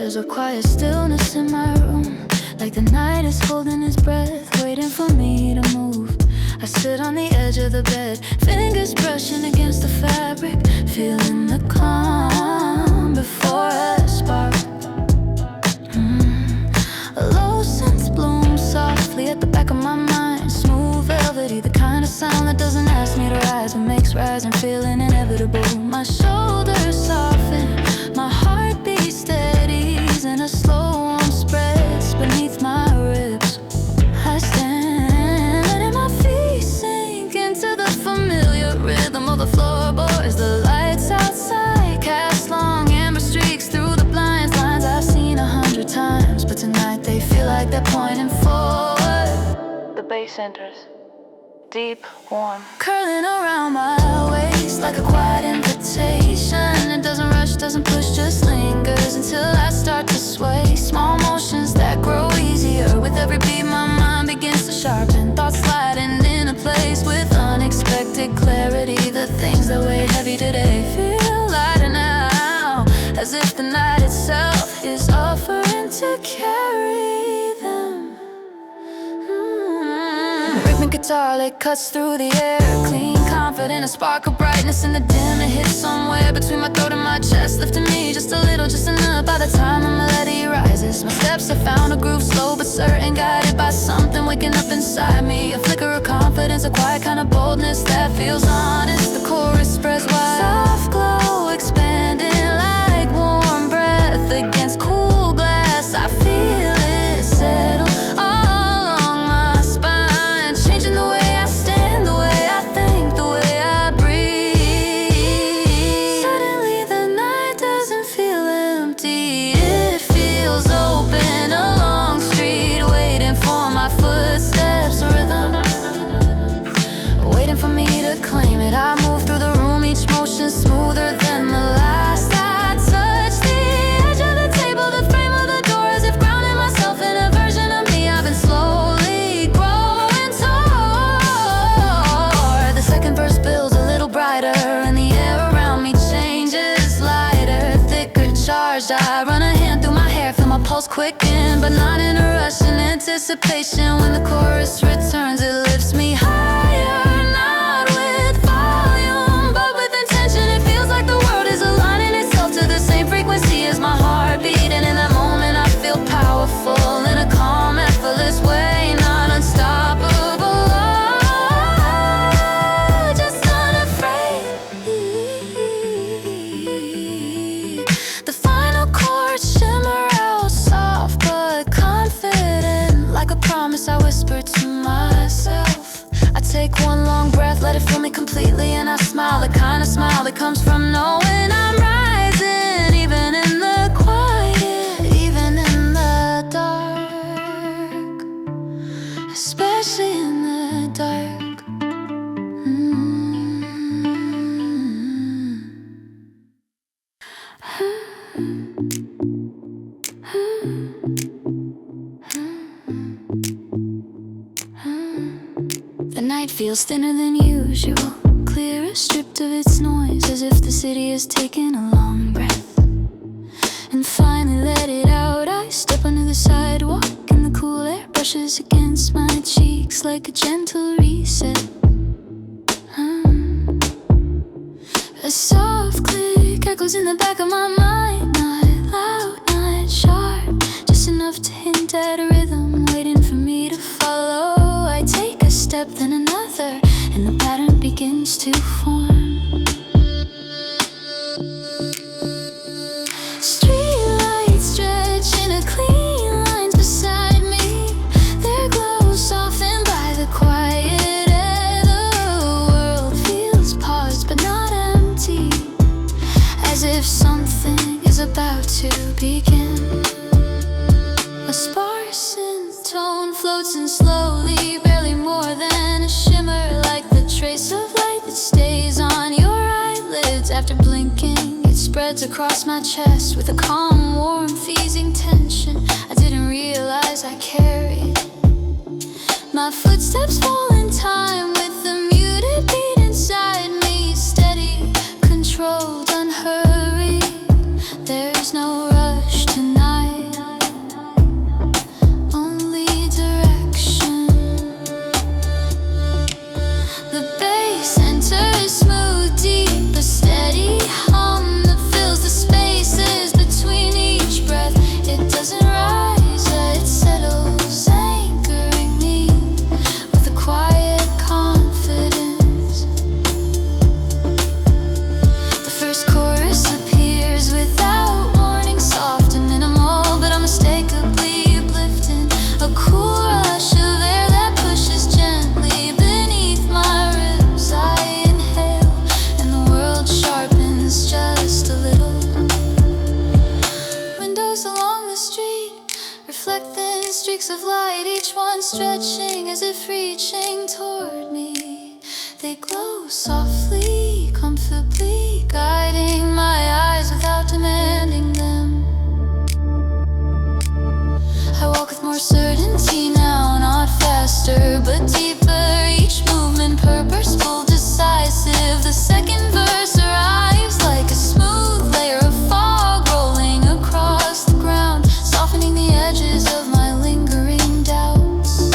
There's a quiet stillness in my room, like the night is holding its breath, waiting for me to move. I sit on the edge of the bed, fingers brushing against the fabric, feeling the calm before a spark. A low scent blooms softly at the back of my mind, smooth velvety, the kind of sound that doesn't ask me to rise, but makes rising feeling inevitable. My shoulders soften, my heartbeat steadies, and a slow warm spreads beneath my ribs. I stand, letting my feet sink into the familiar rhythm of the floorboards. The lights outside cast long amber streaks through the blinds, lines I've seen 100 times, but tonight they feel like they're pointing forward. The bass enters, deep, warm, curling around my waist like a quiet invitation. It doesn't rush, doesn't push, just lingers until I start to sway. Small motions that grow easier with every beat. My mind begins to sharpen, thoughts sliding into place with unexpected clarity. The things that weighed heavy today feel lighter now, as if the night itself is offering to carry them. Rhythmic guitar lick cuts through the air, clean, confident, a spark of brightness in the dim. It hits somewhere between my throat and my chest, lifting me just a little, just enough. By the time the melody rises, my steps have found a groove, slow but certain, guided by something waking up inside me. A flicker of confidence, a quiet kind of boldness that feels honest. The chorus spreads wide, soft glow expanding like warm breath against cool glass. I feel it settle all along my spine, changing the way I stand, the way I think, the way I breathe. Suddenly the night doesn't feel empty, it feels open. A long street waiting for my footsteps, rhythm waiting for me to claim it. I move through the room, each motion smoother than the last. I touch the edge of the table, the frame of the door, as if grounding myself in a version of me I've been slowly growing toward. The second verse builds a little brighter, and the air around me changes lighter, thicker, charged. I run a hand through my hair, feel my pulse quicken, but not in a rush, in anticipation. When the chorus returns, it lifts me higher, not with volume, but with intention. It feels like the world is aligning itself to the same frequency as my heartbeat, and in that moment I feel powerful in a calm, effortless way, not unstoppable, just unafraid. The final chords shimmer out soft but confident, like a promise I whisper to myself. I take one long breath, let it fill me completely, and I smile, the kind of smile that comes from knowing I'm rising, even in the quiet, even in the dark, especially in the dark. The night feels thinner than usual, clearer, stripped of its noise, as if the city has taken a long breath and finally let it out. I step onto the sidewalk, and the cool air brushes against my cheeks like a gentle reset. A soft click echoes in the back of my mind, not loud, not sharp, just enough to hint at a rhythm waiting for me to follow. I take a step, then another, and the pattern begins to form. Streetlights stretch in a clean lines beside me, their glow softened by the quiet air. The world feels paused but not empty, as if something is about to begin. A sparse synth tone floats in slowly, barely more than a shimmer, like the trace of light that stays on your eyelids after blinking. It spreads across my chest with a calm warmth, easing tension I didn't realize I carried. My footsteps fall in time with the muted beat inside me, steady, controlled, unhurried. There's no rush tonight. lines stretching as if reaching toward me. They glow softly, comfortably, guiding my eyes without demanding them. I walk with more certainty now, not faster, but deeper. Each movement purposeful, decisive. The second verse arrives like a smooth layer of fog rolling across the ground, softening the edges of my lingering doubts.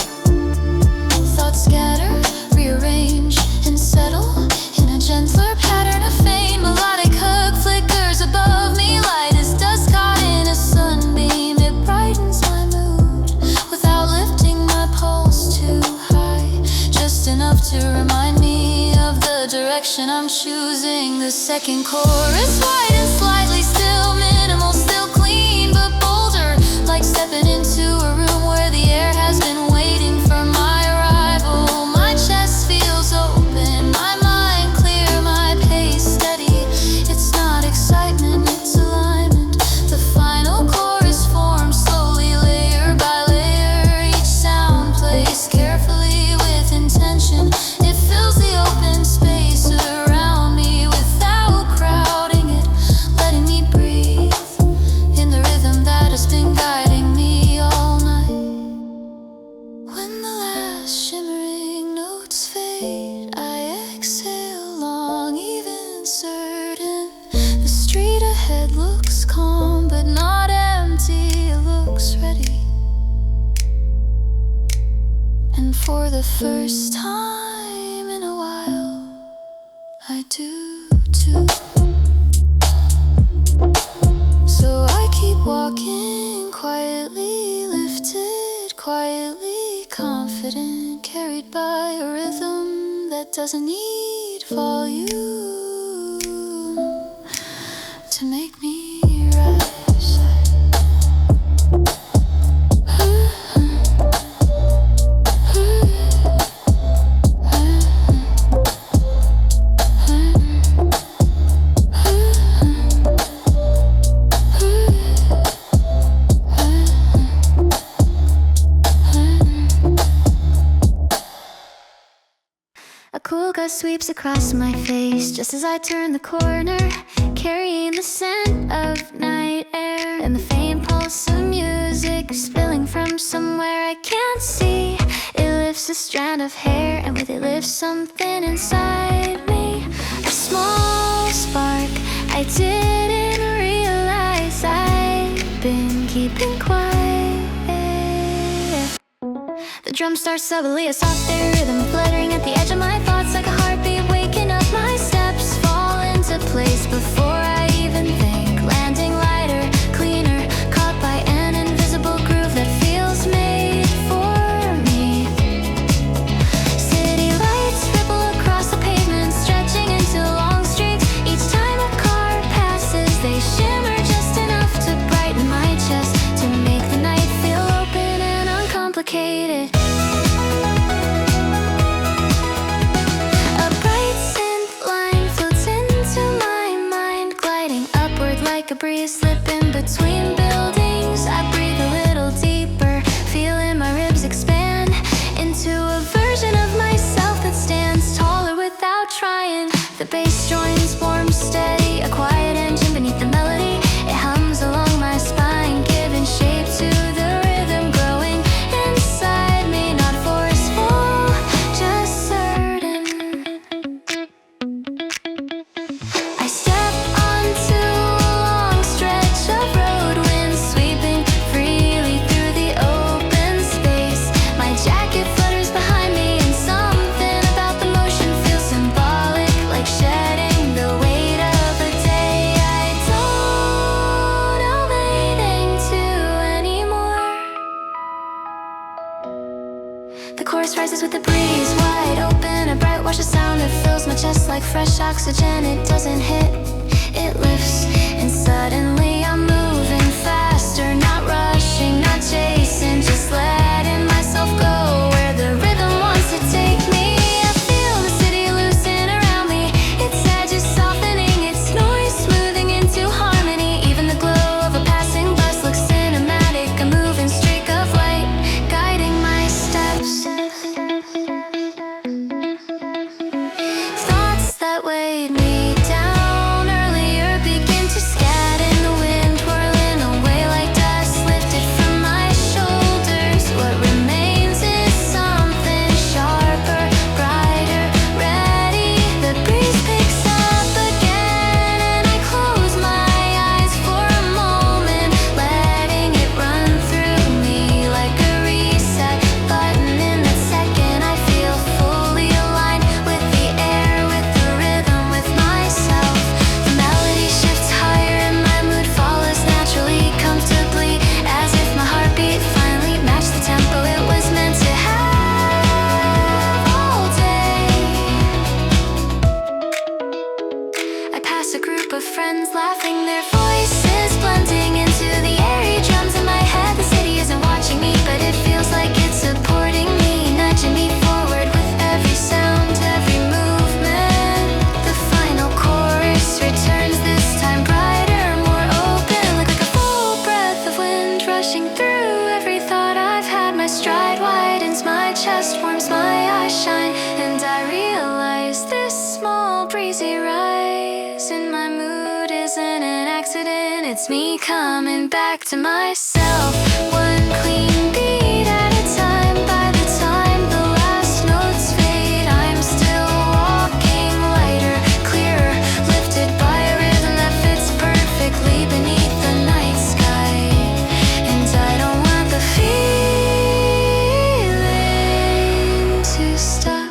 Thoughts scatter, rearrange, and settle in a gentler pattern of fame. Melodic hook flickers above me, light as dust caught in a sunbeam. It brightens my mood without lifting my pulse too high, just enough to remind me of the direction I'm choosing. The second chorus, wide and slightly still, minimal, still clean, but bolder, like stepping into a room where the air has been waiting for my arrival. My chest feels open, my mind clear, my pace steady. It's not excitement, it's alignment. The final chorus forms slowly, layer by layer. Each sound plays carefully with intention. It fills the open space around me without crowding it, letting me breathe in the rhythm that has been guiding me all night. When the last shimmering notes fade, I exhale long, even certain. The street ahead looks calm, but not empty, it looks ready. And for the first time in a while, I do too. So I keep walking quietly, lifted quietly, confident, carried by a rhythm that doesn't need volume to make me rise. A cool gust sweeps across my face just as I turn the corner, carrying the scent of night air and the faint pulse of music spilling from somewhere I can't see. It lifts a strand of hair, and with it lifts something inside me. A small spark I didn't realize I'd been keeping quiet. The drum starts subtly, a soft rhythm fluttering at the edge of my thoughts, like a heartbeat waking up. My steps fall into place before I even think, landing lighter, cleaner, caught by an invisible groove that feels made for me. City lights ripple across the pavement, stretching into long streaks. Each time a car passes, they shimmer just enough to brighten my chest, to make the night feel open and uncomplicated. Like a breeze slipping between buildings, I breathe a little deeper, feeling my ribs expand into a version of myself that stands taller without trying. The bass joins warm, steady, a quiet engine beneath the melody. It hums along my spine, giving shape to the rhythm growing inside me. Not forceful, just certain. I step onto of road wind sweeping freely through the open space. My jacket flutters behind me, and something about the motion feels symbolic, like shedding the weight of a day I don't owe anything to anymore. The chorus rises with the breeze, wide open, a bright wash of sound that fills my chest like fresh oxygen. It doesn't hit, it lifts, and suddenly I'm moving faster, not rushing, not chasing, just letting myself go where the rhythm wants to take me. I feel the city loosen around me, its edges softening, its noise smoothing into harmony. Even the glow of a passing bus looks cinematic, a moving streak of light guiding my steps. group of friends laughing, their voices blending into the airy drums in my head. The city isn't watching me, but it feels like it's supporting me, nudging me forward with every sound, every movement. The final chorus returns, this time brighter, more open, like a full breath of wind rushing through every thought I've had. My stride widens, my chest warms, my eyes shine, and I realize this small breezy rise in my mood isn't an accident. It's me coming back to myself, one clean beat at a time. By the time the last notes fade, I'm still walking lighter, clearer, lifted by a rhythm that fits perfectly beneath the night sky. And I don't want the feeling to stop.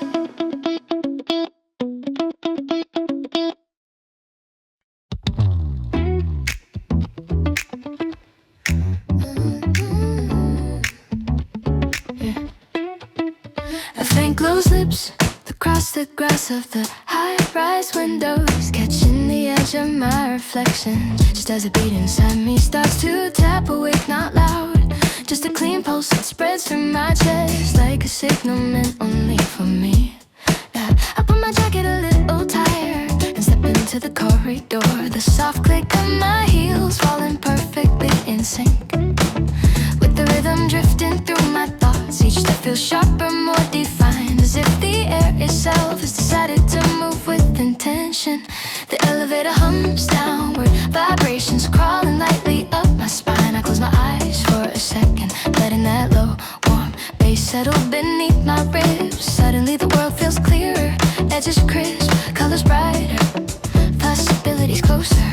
A faint glow's lips across the grass of the high-rise windows, catching the edge of my reflection, just as a beat inside me starts to tap awake, not loud, just a clean pulse that spreads through my chest like a signal meant only for me. Yeah, I put my jacket a little tighter and step into the corridor, the soft click of my heels falling perfectly in sync with the rhythm drifting through my thoughts. Each step feels sharper, more defined, as if the air itself has decided to move with intention. The elevator hums downward, vibrations crawling lightly up my spine. I close my eyes for a second, letting that low, warm bass settle beneath my ribs. Suddenly the world feels clearer, edges crisp, colors brighter, possibilities closer.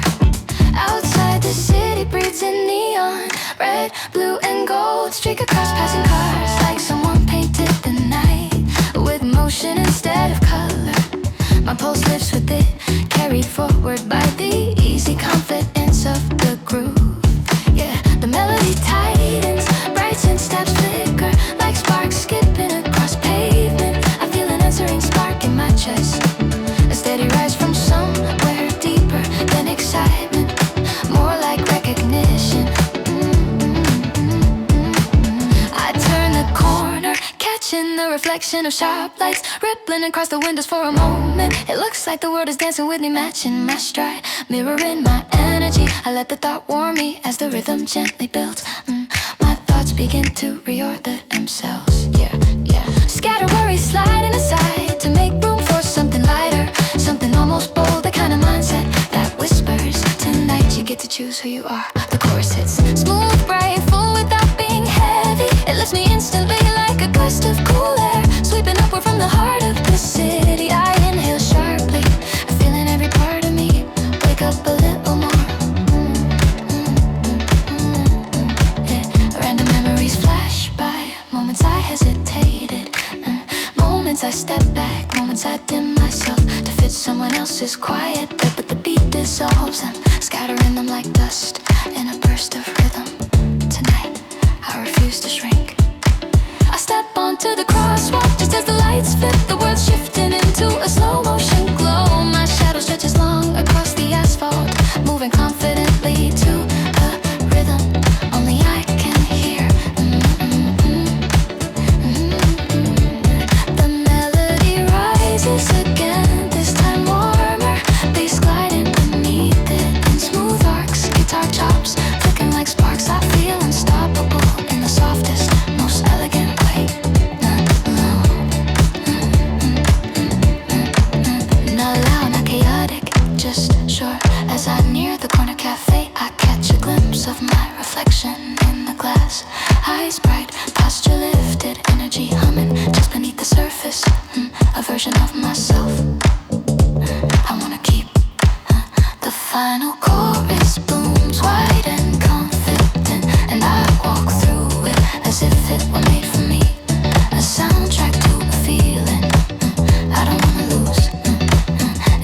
Outside the city breathes in neon, red, blue and gold, streak across passing cars like someone painted the night with motion instead of color. My pulse lifts with it, carried forward by the easy confidence of the groove. Yeah, the melody tightens, bright synth steps flicker like sparks skipping across pavement. I feel an answering spark in my chest, a steady rise from somewhere deeper than excitement, more like recognition. I turn the corner, catching the reflection of sharp lights rippling across the windows for a moment. It looks like the world is dancing with me, matching my stride, mirroring my energy. I let the thought warm me as the rhythm gently builds. My thoughts begin to reorder themselves. Yeah, yeah. Scatter worries sliding aside to make room for something lighter, something almost bold, the kind of mindset that whispers, tonight you get to choose who you are. The chorus hits smooth, bright, full without being heavy. It lifts me instantly like a gust of cool air, sweeping upward from the heart of the city. I inhale sharply, feeling every part of me wake up a little more. Yeah. Random memories flash by, moments I hesitated, moments I step back, moments I dim myself to fit someone else's quiet bed, but the beat dissolves them, scattering them like dust in a burst of rhythm. Tonight, I refuse to shrink. I step onto the crosswalk just as the lights flip, the world's shifting into a slow motion glow. My shadow stretches long across the asphalt, moving confidently to a rhythm only I can hear. The melody rises again, this time warmer, bass gliding beneath it in smooth arcs, guitar chops flicking like sparks. I feel unstoppable in the softest, most elegant way. Not loud, not chaotic, just sure. As I near the corner cafe, I catch a glimpse of my reflection in the glass. Eyes bright, posture lifted, energy humming just beneath the surface. A version of myself I wanna keep. The final chorus booms wide and confident, and I walk through it as if it were made for me. A soundtrack to a feeling I don't wanna lose.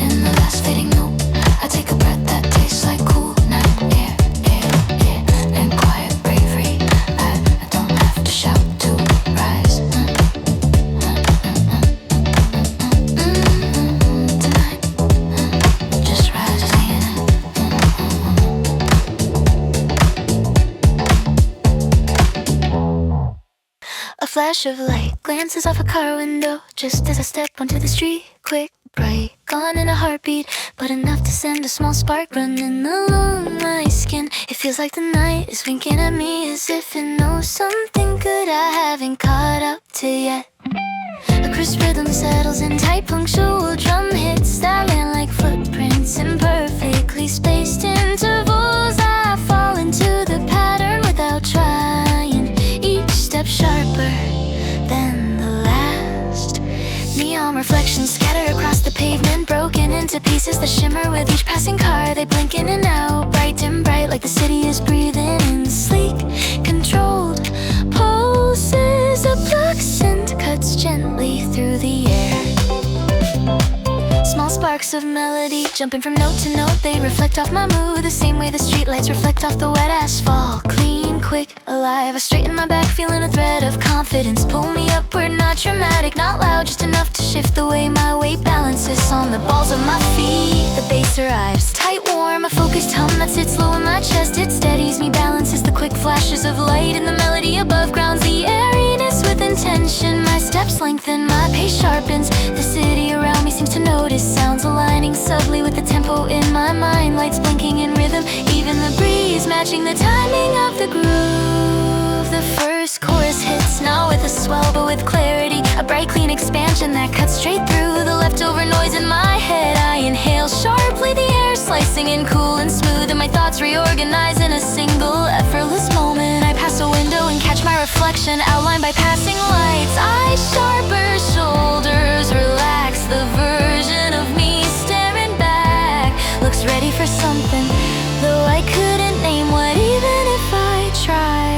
In the last fading note, I take a breath that tastes like cool night air, and quiet bravery. I don't have to shout to rise. Tonight, just rising. flash of light glances off a car window just as I step onto the street. Quick, bright, gone in a heartbeat, but enough to send a small spark running along my skin. It feels like the night is winking at me as if it knows something good I haven't caught up to yet. A crisp rhythm settles in tight punctual drum hits that land like footprints in perfectly spaced intervals. I fall into the pattern without trying, each step sharper than the last. Neon reflections scatter across the pavement, broken into pieces that shimmer with each passing car. They blink in and out, bright and bright, like the city is breathing in sleek, controlled pulses. A block scent cuts gently through the air. Small sparks of melody jumping from note to note, they reflect off my mood the same way the streetlights reflect off the wet asphalt. Clean, quick, alive, I straighten my back, feeling a thread of confidence pull me upward. Not dramatic, not loud, just enough to shift the way my weight balances on the balls of my feet. The bass arrives, tight, warm, a focused hum that sits low in my chest. It steadies me, balances the quick flashes of light, and the melody above grounds the airiness with intention. My steps lengthen, my pace sharpens, the city around me seems to notice. Sounds aligning subtly with the tempo in my mind, lights blinking in rhythm, even the breeze matching the timing of the groove. The first chorus hits, not with a swell but with clarity, a bright clean expansion that cuts straight through the leftover noise in my head. I inhale sharply, the air slicing in cool and smooth, and my thoughts reorganize in a single effortless moment. I pass a window and catch my reflection, outlined by passing lights. Eyes sharper, shoulders relax, the version of me staring back looks ready for something, though I couldn't name what even if I tried.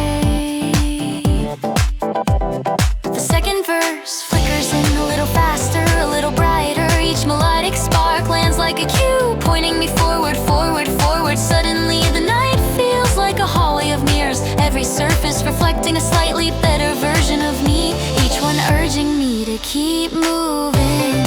The second verse flickers in a little faster, a little brighter, each melodic spark lands like a cue, pointing me forward, forward, forward. Suddenly the night feels like a hallway of mirrors, every surface reflecting a slightly better version of me, each one urging me to keep moving.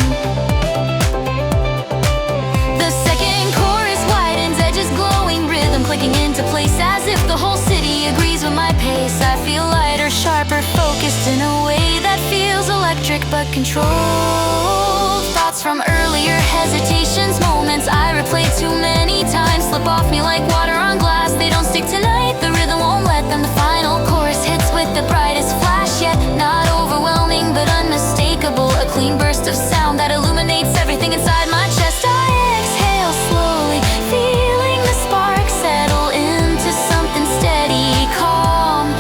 The second chorus widens, edges glowing, rhythm clicking into place as if the whole city agrees with my pace. I feel lighter, sharper, focused in a way that feels electric but controlled. Thoughts from earlier hesitations, moments I replayed too many times, slip off me like water on glass. They don't stick tonight, the rhythm won't let them. The final chorus hits with the brightest flash yet, not overwhelming but unmistakable, a clean burst of sound that illuminates everything inside my chest. I exhale slowly, feeling the spark settle into something steady, calm,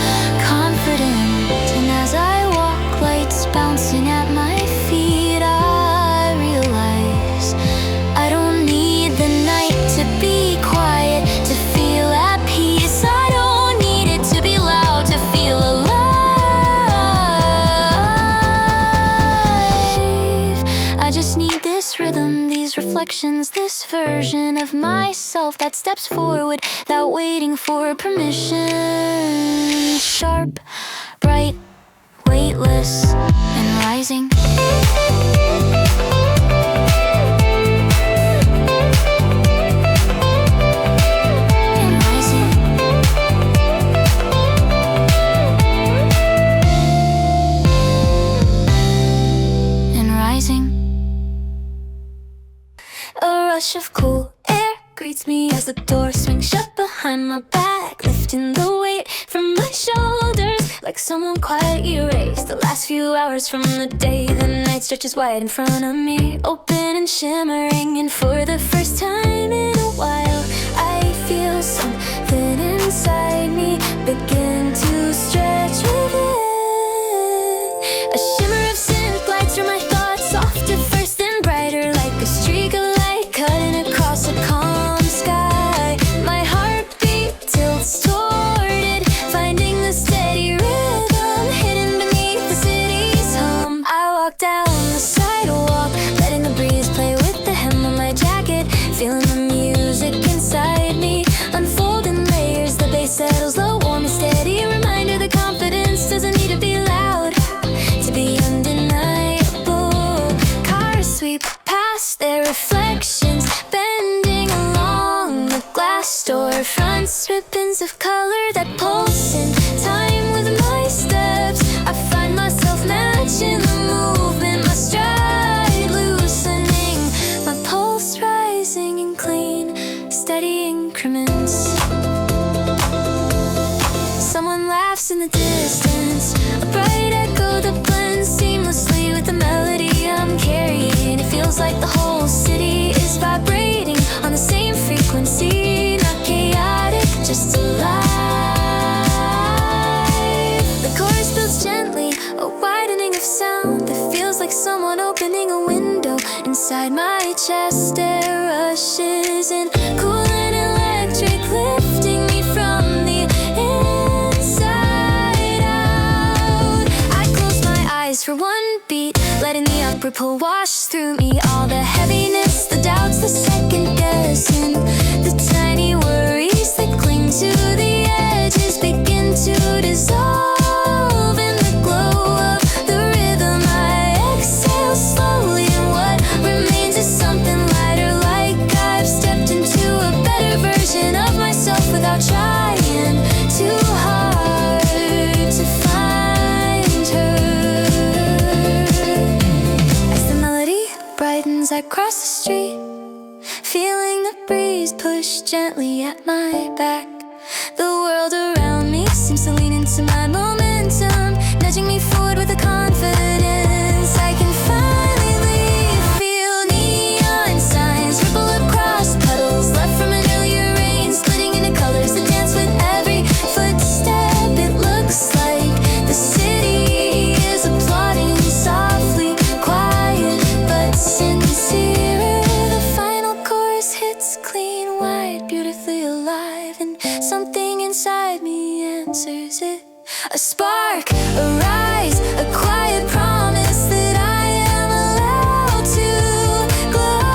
confident. And as I walk, lights bouncing at my feet, I realize I don't need the night to be quiet to feel at peace. I don't need it to be loud to feel alive. I just need this rhythm, these reflections, this version of myself that steps forward without waiting for permission. Sharp, bright, weightless, and rising. And rising. And rising. A rush of cool air greets me as the door swings shut behind my back, lifting the weight from my shoulders like someone quietly erased the last few hours from the day. The night stretches wide in front of me, open and shimmering, and for the first time in a while I feel something inside me begin to stretch within. A shimmer of synth glides through my thoughts, softer first and brighter, like a streak of light cutting across a calm sky. My heartbeat tilts toward it, finding the steady rhythm hidden beneath the city's hum. I walk down the sidewalk, letting the breeze play with the hem of my jacket, feeling the music inside me unfold in layers. The bass settles low, warm and steady, a reminder that confidence doesn't need to be loud to be undeniable. Cars sweep past, their reflections bending along the glass storefronts, ribbons of color that pulse in time with my steps. I find my increments. Someone laughs in the distance, a bright echo that blends seamlessly with the melody I'm carrying. It feels like the whole city is vibrating on the same frequency, not chaotic, just alive. The chorus builds gently, a widening of sound that feels like someone opening a window inside my chest. Air rushes in, cool and electric, lifting me from the inside out. I close my eyes for one beat, letting the upward pull wash through me. All the heaviness, the doubts, the second guessing, the tiny worries that cling to the edges begin to dissolve in the glow of the rhythm. I exhale slowly, and what remains is something lighter, like I've stepped into a better version of myself without trying too hard to find her. As the melody brightens, I cross the street, feeling the breeze push gently at my back. The world around me seems to lean into my momentum, nudging me forward with a confidence I can finally feel. Neon signs ripple across puddles, left from familiar rain, splitting into colors that dance with every footstep. It looks like the city is applauding softly, quiet but sincere. The final chorus hits clean, wide, beautifully alive, and something inside me answers it. A spark, a rise, a quiet promise that I am allowed to glow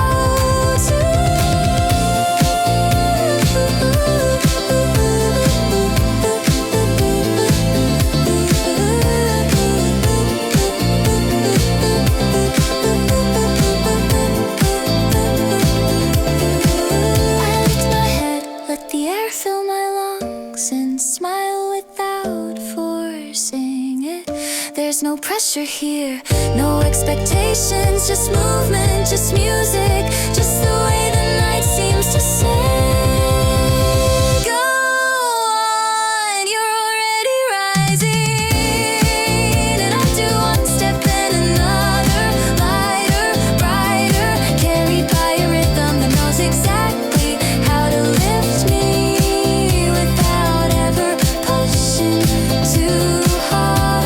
I lift my head, let the air fill my lungs, and smile without forcing it. There's no pressure here, no expectations, just movement, just music, just the way the night seems to say. Go on, you're already rising, and I do one step then another, lighter, brighter, carried by a rhythm that knows exactly how to lift me without ever pushing too hard.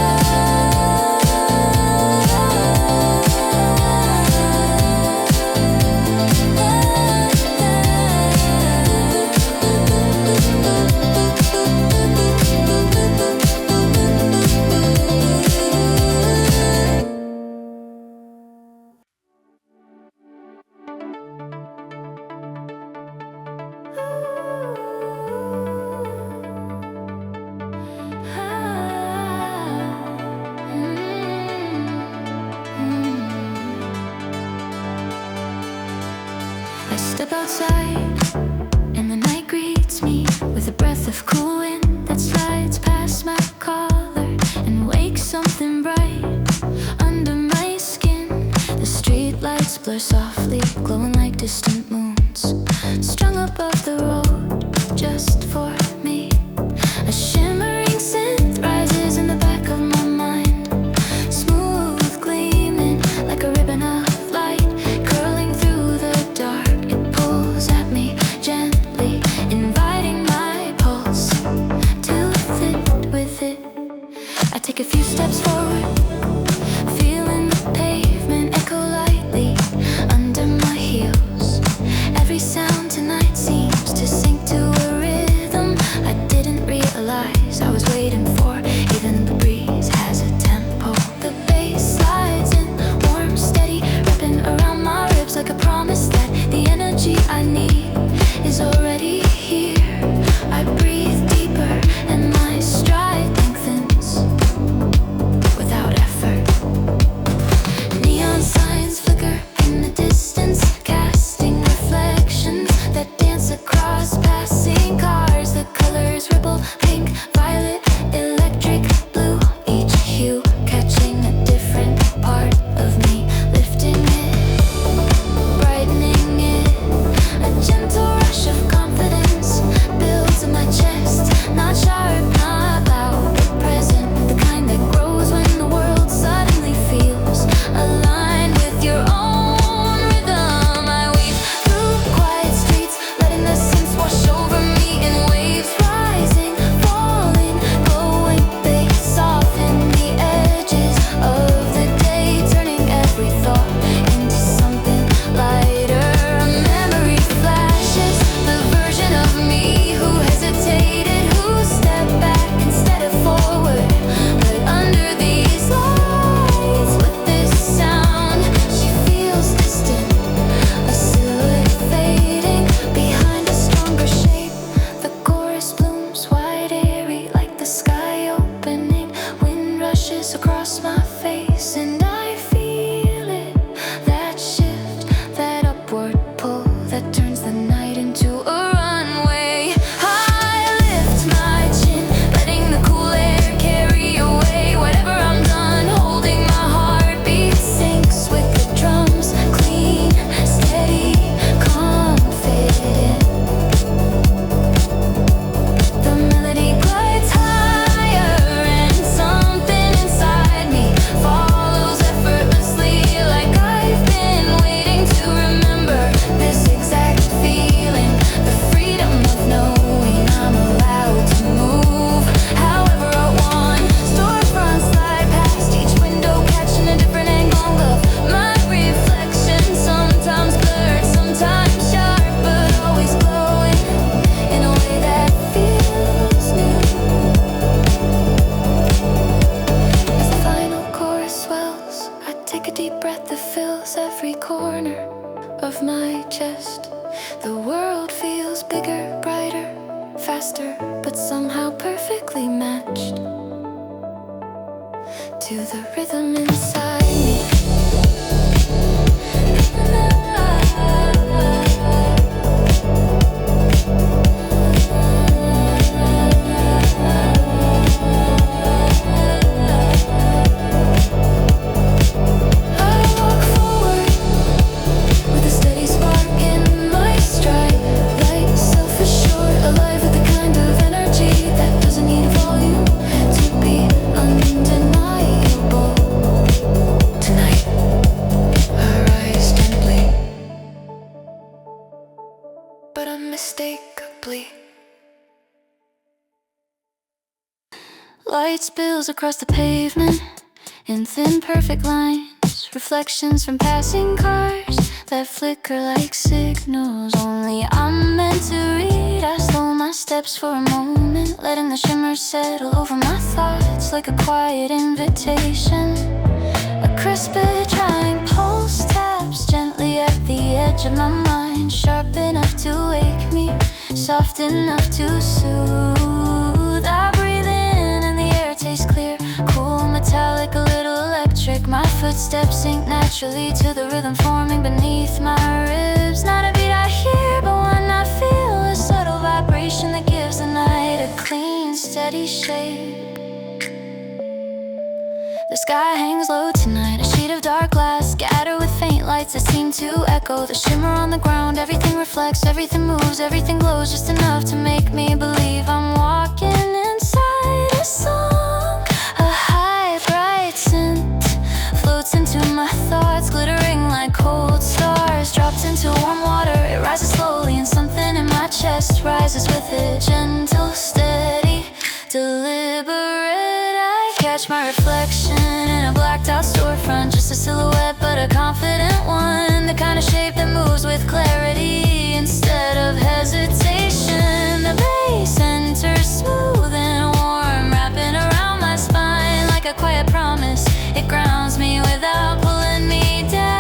I step outside, and the night greets me with a breath of cool wind that slides past my collar and wakes something bright under my skin. The street lights blur softly, glowing like distant moons, strung above the road just for me. A shimmering synth rises in the back of my mind, smooth gleaming like a ribbon of light, curling through the dark. It pulls at me gently, inviting my pulse to fit with it. I take a few steps forward, feeling the pavement echo lightly under my heels. Every sound tonight seems to sink to a rhythm I didn't realize I was waiting for. Even the breeze has a tempo. The bass slides in, warm, steady, wrapping around my ribs like a promise that the energy I need is already here. I breathe deeper and my stride lengthens without effort. Neon signs flicker in the distance, casting reflections that dance across passing cars. The colors ripple, pink, violet, electric, blue, each hue catching a different part of me, lifting it, brightening it. A gentle rush of confidence perfectly matched to the rhythm inside me. But unmistakably, light spills across the pavement in thin perfect lines, reflections from passing cars that flicker like signals only I'm meant to read. I slow my steps for a moment, letting the shimmer settle over my thoughts like a quiet invitation. A crisp drying pulse taps gently at the edge of my mind, sharp enough to wake me, soft enough to soothe. I breathe in and the air tastes clear, cool, metallic, a little electric. My footsteps sink naturally to the rhythm forming beneath my ribs. Not a beat I hear, but one I feel, a subtle vibration that gives the night a clean, steady shape. The sky hangs low tonight, a sheet of dark glass scattered with faint lights that seem to echo. The shimmer on the ground, everything reflects, everything moves, everything glows just enough to make me believe I'm walking inside a song. A high, bright scent floats into my thoughts, glittering like cold stars dropped into warm water. It rises slowly and something in my chest rises with it, gentle, steady, deliberate. Catch my reflection in a blacked out storefront, just a silhouette but a confident one, the kind of shape that moves with clarity instead of hesitation. The bass enters smooth and warm, wrapping around my spine like a quiet promise. It grounds me without pulling me down,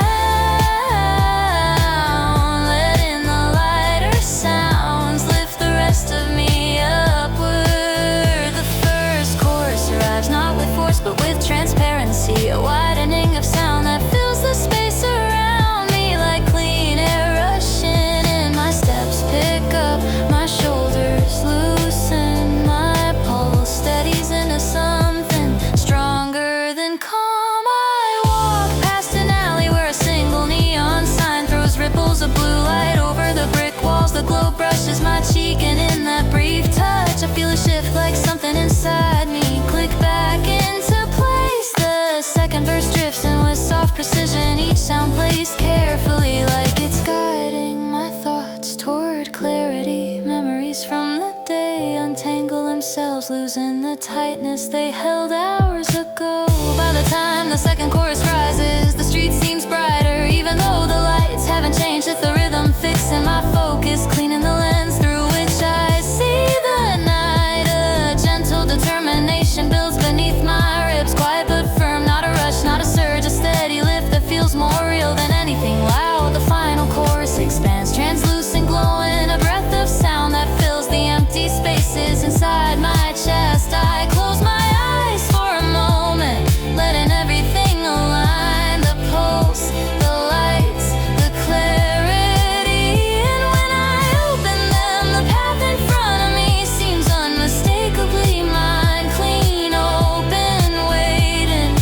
letting the lighter sounds lift the rest of me upward. The first chorus arrives not with force but with transparency, a widening of sound that fills the space around me like clean air rushing in. My steps pick up, my shoulders loosen, my pulse steadies into something stronger than calm. I walk past an alley where a single neon sign throws ripples of blue light over the brick walls. The glow brushes my cheek and in that brief touch I feel a shift like something inside me click back into place. The second verse drifts in with soft precision, each sound placed carefully like it's guiding my thoughts toward clarity. Memories from the day untangle themselves, losing the tightness they held hours ago. By the time the second chorus rises, the street seems brighter, even though the lights haven't changed. It's the rhythm fixing my focus, cleaning the lens through which I see the night. A gentle determination builds beneath my ribs, quiet but firm, not a rush, not a surge, a steady lift that feels more real than anything loud. The final chorus expands, translucent, glowing, a breath of sound that fills the empty spaces inside my chest. I close my eyes for a moment, letting everything align, the pulse, the lights, the clarity. And when I open them, the path in front of me seems unmistakably mine, clean, open, waiting.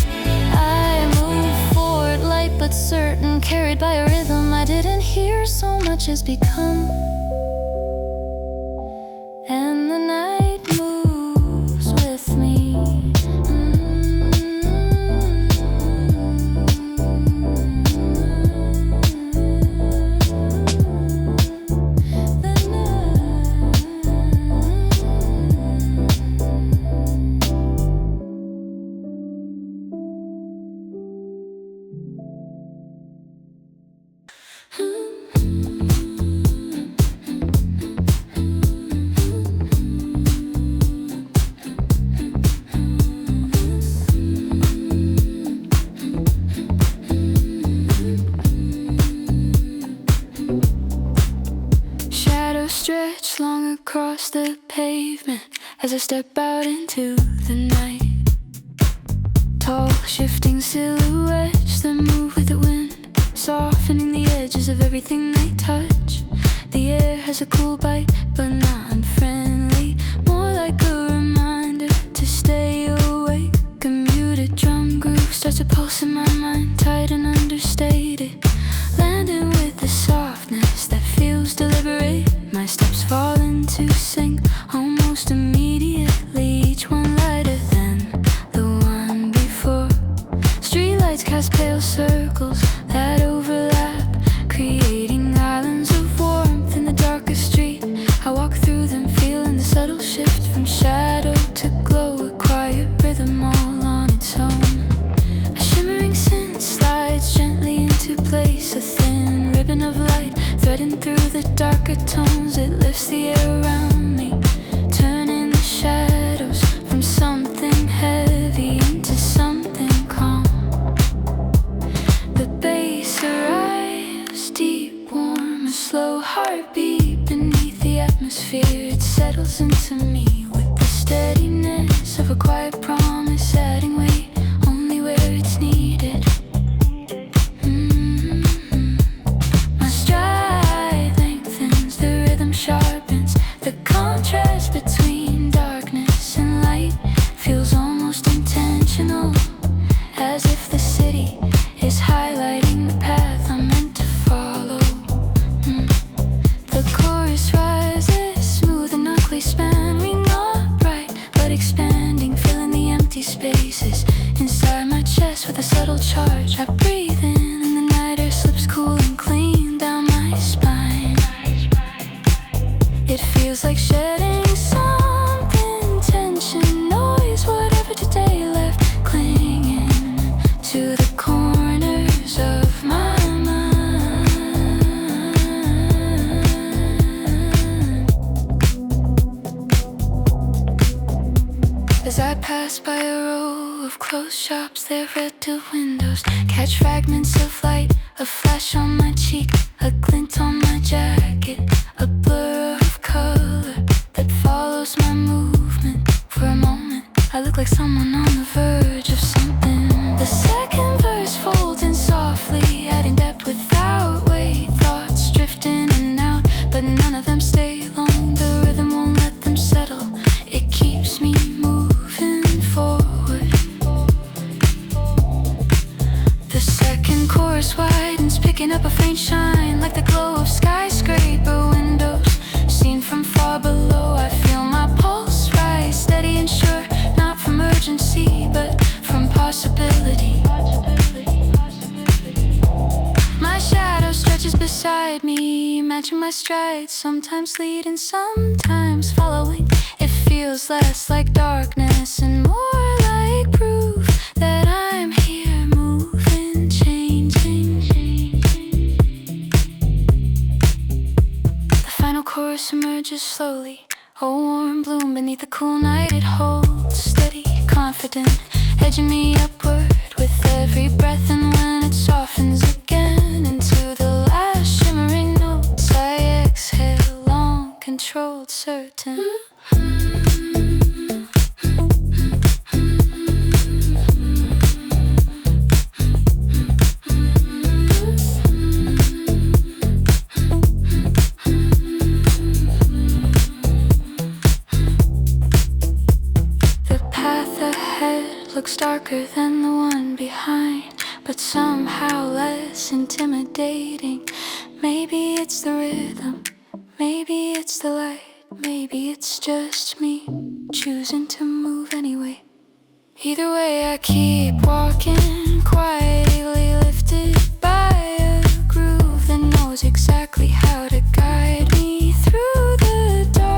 I move forward, light but certain, carried by a rhythm I didn't hear so much as become. And the night moves with me. stretch long across the pavement as I step out into the night. Tall, shifting silhouettes that move with the wind, softening the edges of everything they touch. The air has a cool bite, but not unfriendly, more like a reminder to stay awake. A muted drum groove starts to pulse in my mind, tight and understated, landing with the softness that feels deliberate. My steps fall into sync almost immediately, each one lighter than the one before. Streetlights cast pale circles that overlap, creating islands of warmth in the darkest street. I walk through them, feeling the subtle shift from shadow to glow, a quiet rhythm all on its own. A shimmering scent slides gently into place, a thin ribbon of light threading through the darker tones. It lifts the air around me, turning the shadows from something heavy into something calm. The bass arrives deep, warm, a slow heartbeat beneath the atmosphere. It settles into me with the steadiness of a quiet promise, adding weight only where it's needed. My stride lengthens, the rhythm sharpens. The contrast between darkness and light feels almost intentional, as if the city is highlighting the path I'm meant to follow. The chorus rises, smooth and ugly, spanning, not bright but expanding, filling the empty spaces inside my chest with a subtle charge. I breathe in and the night air slips cool and clean down my spine. It feels like shedding something, tension, noise, whatever today left clinging to the corners of my mind. As I pass by a row of closed shops, their red-tilled windows catch fragments of light, a flash on my cheek, a glint on my jacket, a blur of color that follows my movement. For a moment, I look like someone on the verge of something. The second verse folds in softly, adding depth without weight, thoughts drifting in and out, but none of them stay long. The rhythm won't let them settle, it keeps me moving forward. The second chorus widens, picking up a faint shine, like the glow of skyscraper windows seen from far below. I feel my pulse rise, steady and sure, not from urgency but from possibility. My shadow stretches beside me, matching my strides, sometimes leading, sometimes following. It feels less like darkness and more like proof that I'm here, moving, changing. The final chorus emerges slowly, a warm bloom beneath the cool night. It holds steady, confident, edging me upward with every breath. And when it softens again into the last shimmering notes, I exhale, long, controlled, certain. Looks darker than the one behind, but somehow less intimidating. Maybe it's the rhythm, maybe it's the light, maybe it's just me choosing to move anyway. Either way, I keep walking, quietly lifted by a groove that knows exactly how to guide me through the dark.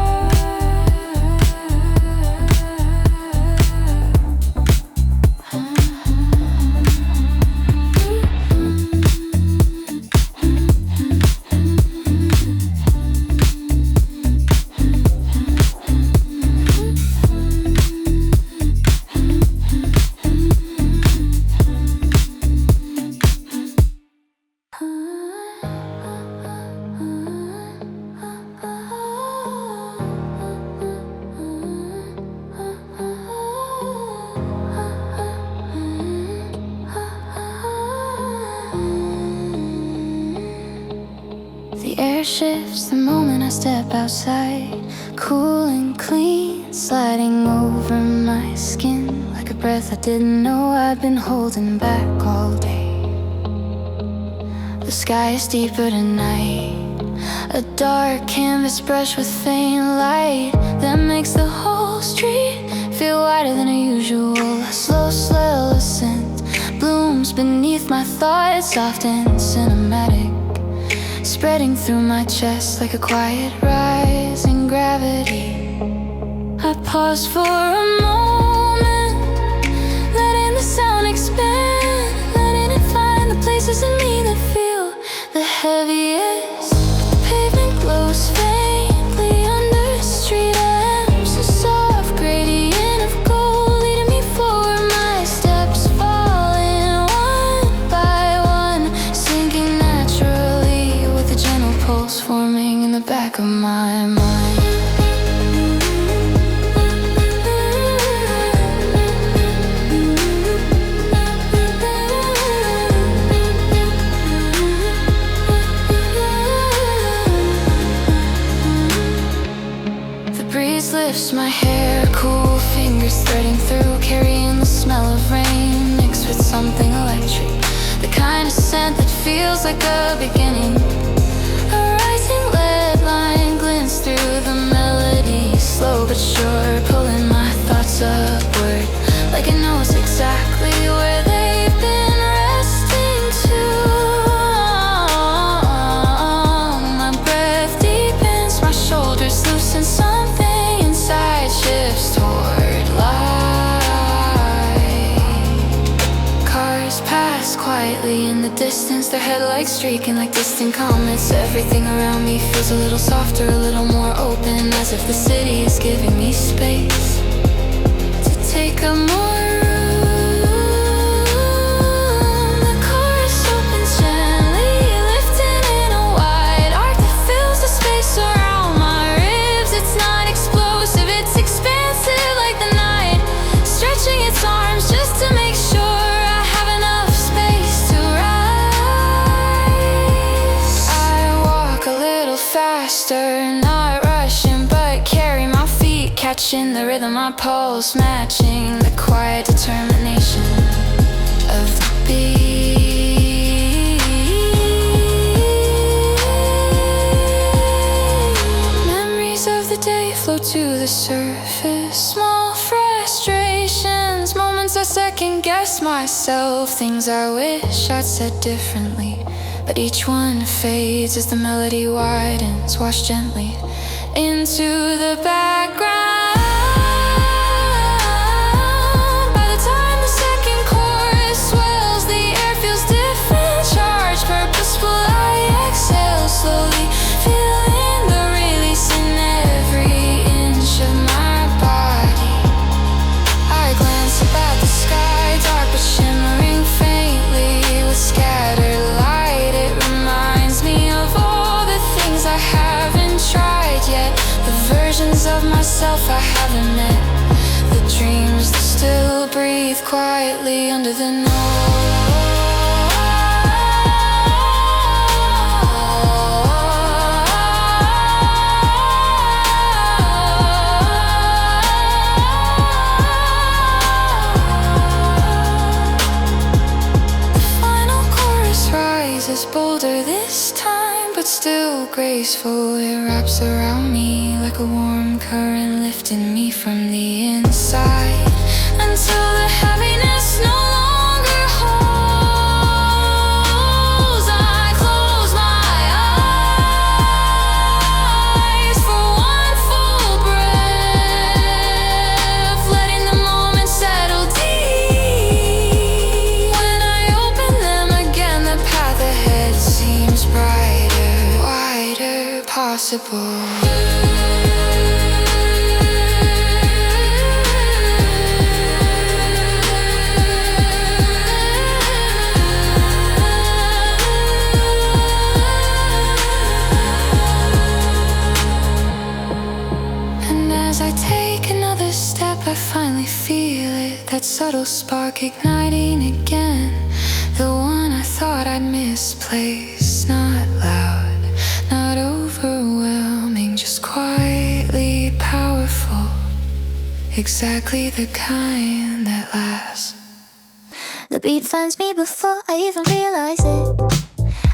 shifts the moment I step outside. Cool and clean, sliding over my skin like a breath I didn't know I'd been holding back all day. The sky is deeper tonight, a dark canvas brush with faint light that makes the whole street feel wider than usual. A slow ascent blooms beneath my thoughts, soft and cinematic, spreading through my chest like a quiet rise in gravity. I pause for a moment, letting the sound expand, letting it find the places in me that feel the heaviest. The pavement glows faintly under street lamps, a soft gradient of gold leading me forward. My steps falling one by one, sinking naturally with a gentle pulse forming in the back of my mind. Lifts my hair, cool fingers threading through, carrying the smell of rain mixed with something electric, the kind of scent that feels like a beginning. A rising lead line glints through the melody, slow but sure, pulling my thoughts upward like it knows exactly where they've been resting too. My breath deepens, my shoulders loosen, something shifts toward light. Cars pass quietly in the distance, their headlights streaking like distant comets. Everything around me feels a little softer, a little more open, as if the city is giving me space to take a more not rushing, but carry my feet, catching the rhythm, my pulse matching the quiet determination of the beat. Memories of the day float to the surface, small frustrations, moments I second guess myself, things I wish I'd said differently. But each one fades as the melody widens, washed gently into the background. By the time the second chorus swells, the air feels different, charged, purposeful. I exhale slowly, feeling the release in every inch of my body. I glance up at the sky, dark but shimmering faintly with scattered light. I haven't tried yet, the versions of myself I haven't met, the dreams that still breathe quietly under the noise. The final chorus rises bolder this time, but still graceful. It wraps around me like a warm current, lifting me from the inside until the heaviness no longer holds. I close my eyes for one full breath, letting the moment settle deep. When I open them again, the path ahead seems brighter, wider, possible. And as I take another step, I finally feel it, that subtle spark igniting again, the one I thought I'd misplaced. Not loud, not over exactly the kind that lasts. The beat finds me before I even realize it.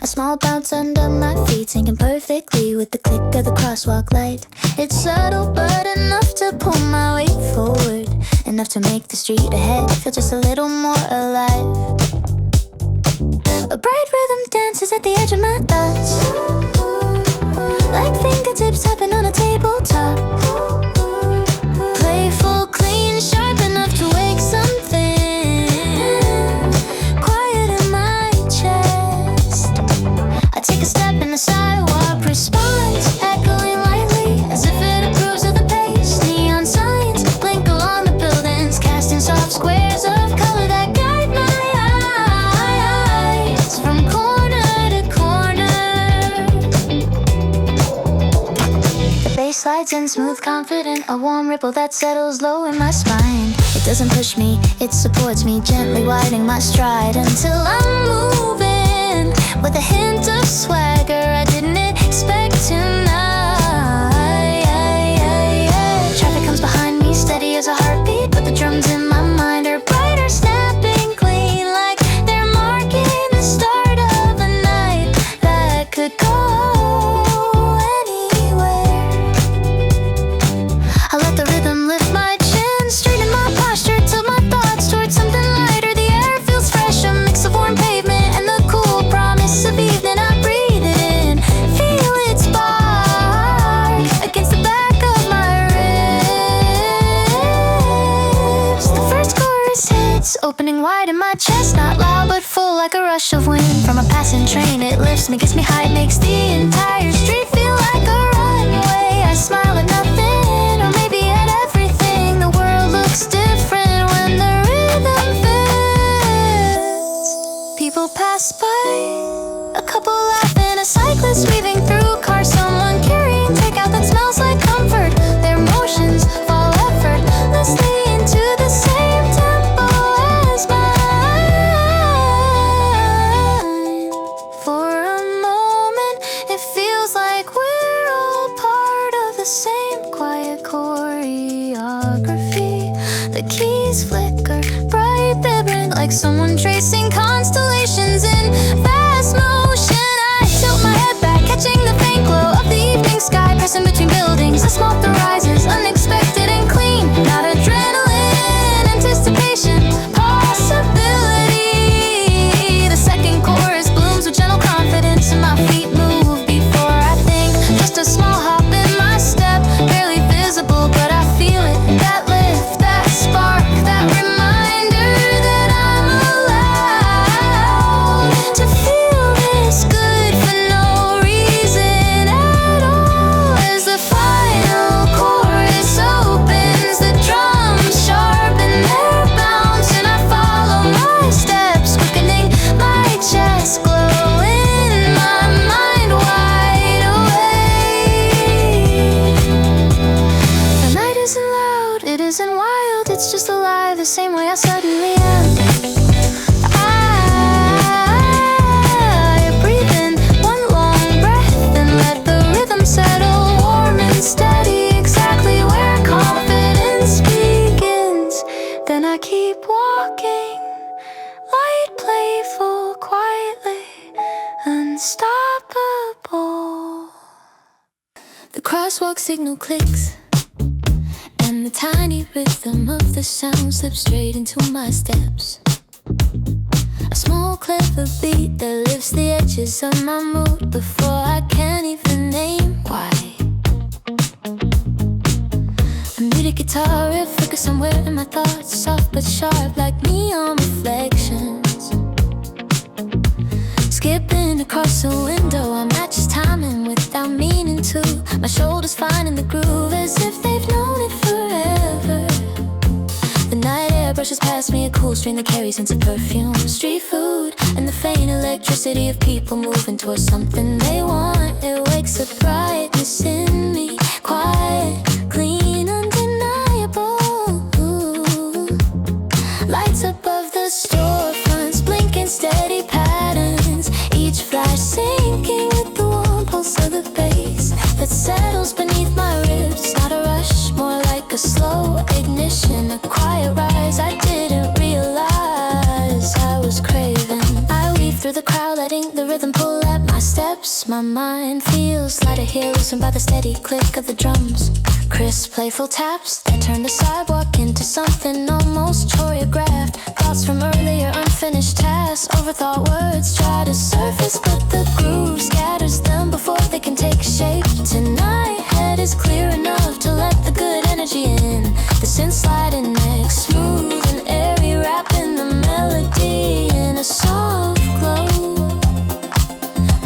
A small bounce under my feet, syncing perfectly with the click of the crosswalk light. It's subtle but enough to pull my weight forward, enough to make the street ahead feel just a little more alive. A bright rhythm dances at the edge of my thoughts, like fingertips tapping on a tabletop. Playful, clean, sharp enough to wake something quiet in my chest. I take a step and the sidewalk responds, echoing lightly as if it approves of the pace. Neon signs blink along the buildings, casting soft squares of color that guide my eyes from corner to corner. The bass slides in smooth, confident, a warm ripple that settles low in my spine. It doesn't push me, it supports me, gently widening my stride until I'm moving with a hint of swagger I didn't expect tonight. Traffic comes behind me, steady as a heartbeat, but the drums in my mind are brighter, snapping clean, like they're marking the start of a night that could go anywhere. I let the rhythm lift my chin, straighten my posture, tilt my thoughts towards something lighter. The air feels fresh, a mix of warm pavement and the cool promise of evening. I breathe it in, feel it spark against the back of my ribs. The first chorus hits, opening wide in my chest, not loud but full like a rush of wind from a passing train. It lifts me, gets me high, it makes the entire street feel like a runway. I smile at nothing, or maybe at everything. The world looks different when the rhythm fits. People pass by, a couple laughing, a cyclist weaving through cars, someone carrying takeout that smells like comfort. Their motions fall effortlessly into the same tempo as mine. For a moment, it feels like we're all part of the same quiet choreography. The keys flicker, bright, vibrant, like someone tracing constellations in fast motion. I tilt my head back, catching the faint glow of the evening sky, pressing between buildings. A small thrill rises, unexpected and clean. Not adrenaline, anticipation, possibility. The second chorus blooms with gentle confidence, and my feet move before I think. Just a small hop in my step, barely visible, but I feel it. That lift, that spark, that reminder that I'm allowed to feel this good for no reason at all. As the final chorus opens, the drums sharpen their bounce, and I follow my steps, quickening my chest, glowing my mind wide awake. The night isn't loud, it isn't wild, it's just alive the same way I suddenly am. I breathe in one long breath and let the rhythm settle, warm and steady, exactly where confidence begins. Then I keep walking, light, playful, quietly unstoppable. The crosswalk signal clicks, and the tiny rhythm of the sound slips straight into my steps. A small clever beat that lifts the edges of my mood before I can even name why. A muted guitar riff flickers somewhere in my thoughts, soft but sharp like neon reflections. Skipping across the window, I match his timing without meaning to. My shoulders finding the groove as if they've known it forever. The night air brushes past me, a cool stream that carries hints of perfume, street food, and the faint electricity of people moving towards something they want. It wakes a brightness in me, quiet, clean, undeniable. Lights above the storefronts, blinking steady patterns, each flash sinking with the warm pulse of the bass that settles beneath my ribs. Not a rush, more like a slow ignition. My mind feels lighter here, loosened by the steady click of the drums. Crisp, playful taps that turn the sidewalk into something almost choreographed. Thoughts from earlier, unfinished tasks, overthought words try to surface, but the groove scatters them before they can take shape. Tonight, head is clear enough to let the good energy in. The synth sliding next, smooth and airy, wrapping the melody in a soft glow.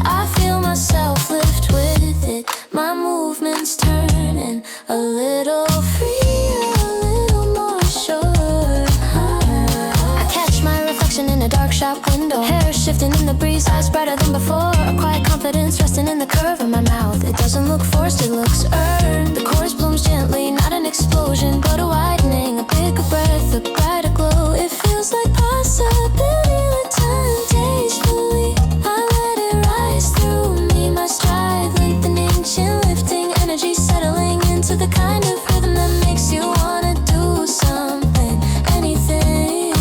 I feel myself lift with it, my movements turning a little freer, a little more sure. I catch my reflection in a dark shop window, hair shifting in the breeze, eyes brighter than before. A quiet confidence resting in the curve of my mouth. It doesn't look forced, it looks earned. The chorus blooms gently, not an explosion, but a widening, a bigger breath, a brighter glow. It feels like possibility with time tastefully. I let it rise through me, my stride lengthening, chin lifting, energy settling into the kind of rhythm that makes you wanna do something, anything,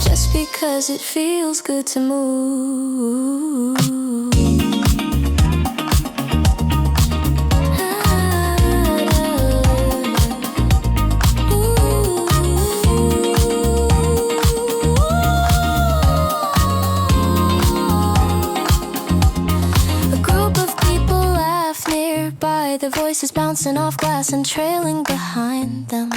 just because it feels good to move. Their voices bouncing off glass and trailing behind them.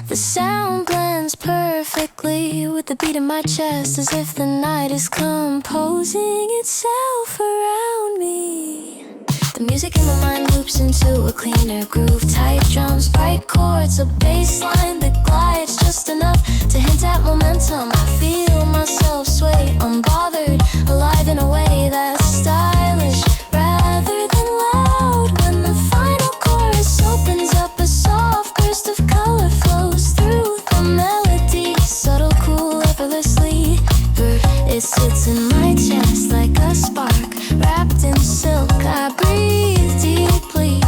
The sound blends perfectly with the beat in my chest, as if the night is composing itself around me. The music in my mind loops into a cleaner groove. Tight drums, bright chords, a bass line that glides just enough to hint at momentum. I feel myself sway, unbothered, alive in a way that's stylish rather than loud. When the final chorus opens up, a soft burst of color flows through the melody. Subtle, cool, effortlessly. It sits in my chest like a spark, wrapped in silk. I breathe deeply,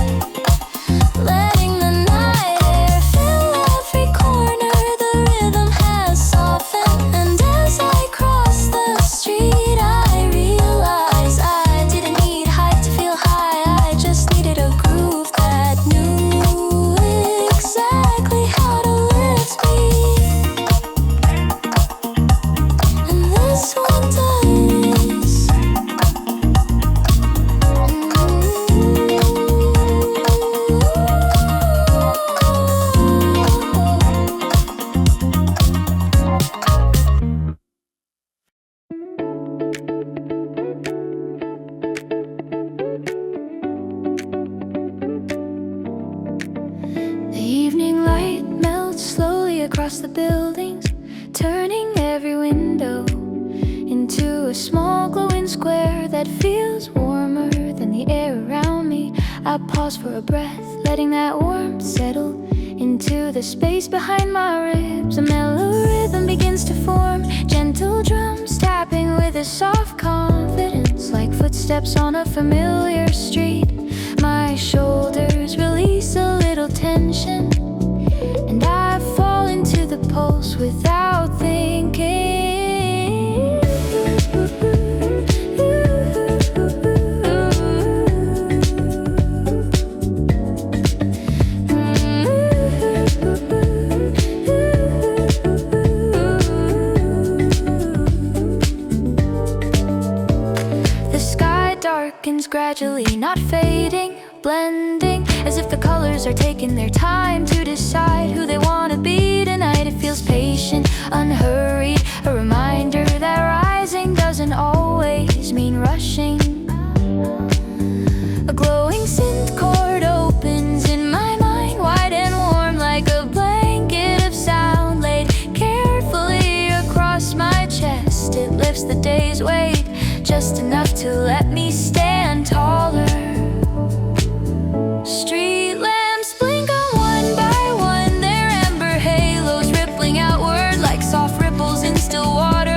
letting the night air fill every corner. The rhythm has softened, and as I cross the street, I realize I didn't need height to feel high. I just needed a groove that knew exactly how to lift me, and this one does. The evening light melts slowly across the buildings, turning every window into a small glowing square that feels warmer than the air around me. I pause for a breath, letting that warmth settle into the space behind my ribs. A mellow rhythm begins to form, gentle drums tapping with a soft confidence, like footsteps on a familiar street. My shoulders release a little tension, and I fall into the pulse without thinking. The sky darkens gradually, not fading, blending, as if the colors are taking their time to decide who they want to be tonight. It feels patient, unhurried, a reminder that rising doesn't always mean rushing. A glowing synth chord opens in my mind, wide and warm like a blanket of sound laid carefully across my chest. It lifts the day's weight just enough to let me stand taller. Street lamps blink on one by one, their amber halos rippling outward like soft ripples in still water.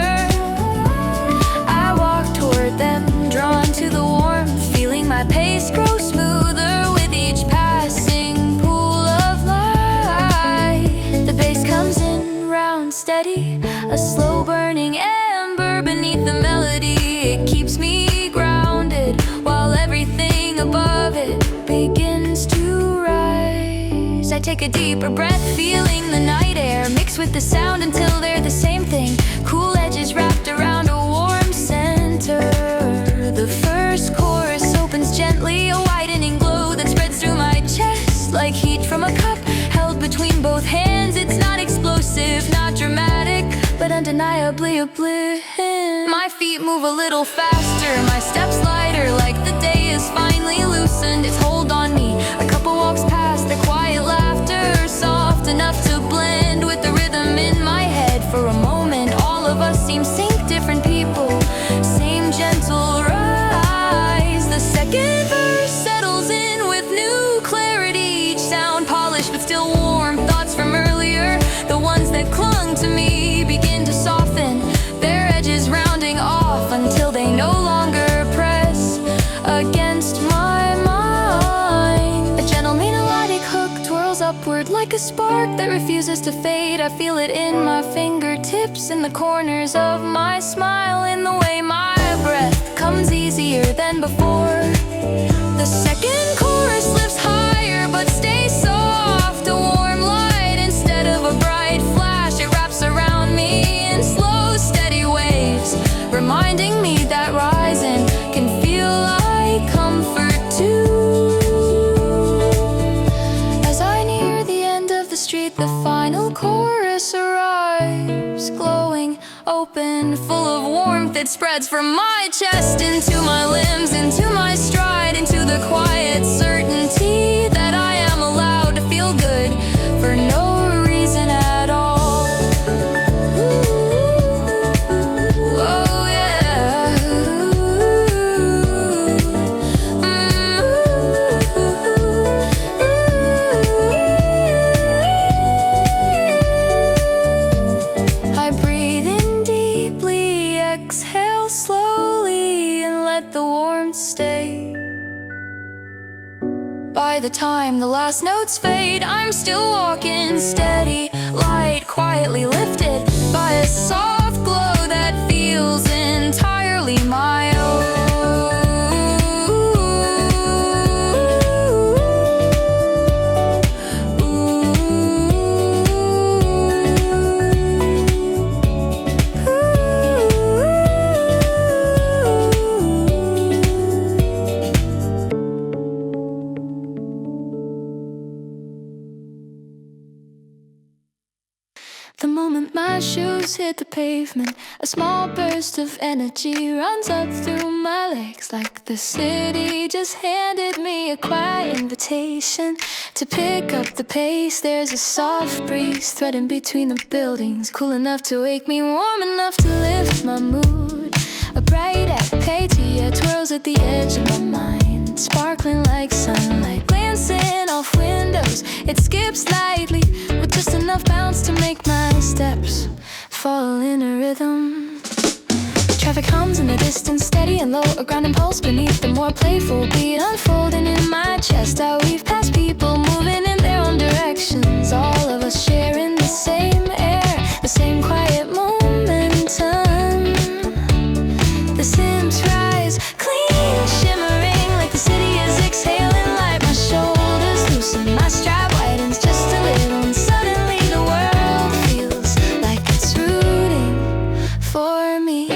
I walk toward them, drawn to the warmth, feeling my pace grow smoother with each passing pool of light. The bass comes in round steady, a slow burning ember beneath the melody. It keeps me grounded. take a deeper breath, feeling the night air mix with the sound until they're the same thing. Cool edges wrapped around a warm center. The first chorus opens gently, a widening glow that spreads through my chest like heat from a cup held between both hands. It's not explosive, not dramatic, but undeniably uplifting. My feet move a little faster, my steps lighter, like the day is finally loosened its hold on me. A couple walks past, the quiet laughter, soft enough to blend with the rhythm in my head. For a moment, all of us seem synced, different people, same gentle rise. The second verse settles in with new clarity, each sound polished but still warm. Thoughts from earlier, the ones that clung to me, begin to soften, their edges rounding off until they no longer press against my mind. A gentle melodic hook twirls upward like a spark that refuses to fade. I feel it in my fingertips, in the corners of my smile, in the way my breath comes easier than before. The second chorus lifts higher but stays soft, a warm light instead of a bright flash. It wraps around me in slow, steady waves, reminding me that rising can feel like comfort too. As I near the end of the street, the final chorus arrives, glowing, open, full of warmth. It spreads from my chest into my limbs, into my stride, into the quiet certainty that I am allowed to feel good for no reason at all. Oh yeah. I breathe in deeply, exhale slowly, and let the warmth stay. By the time the last notes fade, I'm still walking steady, light quietly lifted by a soft glow that feels entirely my own. The moment my shoes hit the pavement, a small burst of energy runs up through my legs, like the city just handed me a quiet invitation to pick up the pace. There's a soft breeze threading between the buildings, cool enough to wake me, warm enough to lift my mood. A bright arpeggio twirls at the edge of my mind, sparkling like sunlight, glancing off windows. It skips lightly with just enough bounce to make my steps fall in a rhythm. Traffic hums in the distance, steady and low, a grounding pulse beneath the more playful beat unfolding in my chest. I weave past people moving in their own directions, all of us sharing the same air, the same quiet momentum. The synths rise, clean, shimmering, like the city is exhaling light. My shoulders loosen, my stride widens just a little, and suddenly the world feels like it's rooting for me.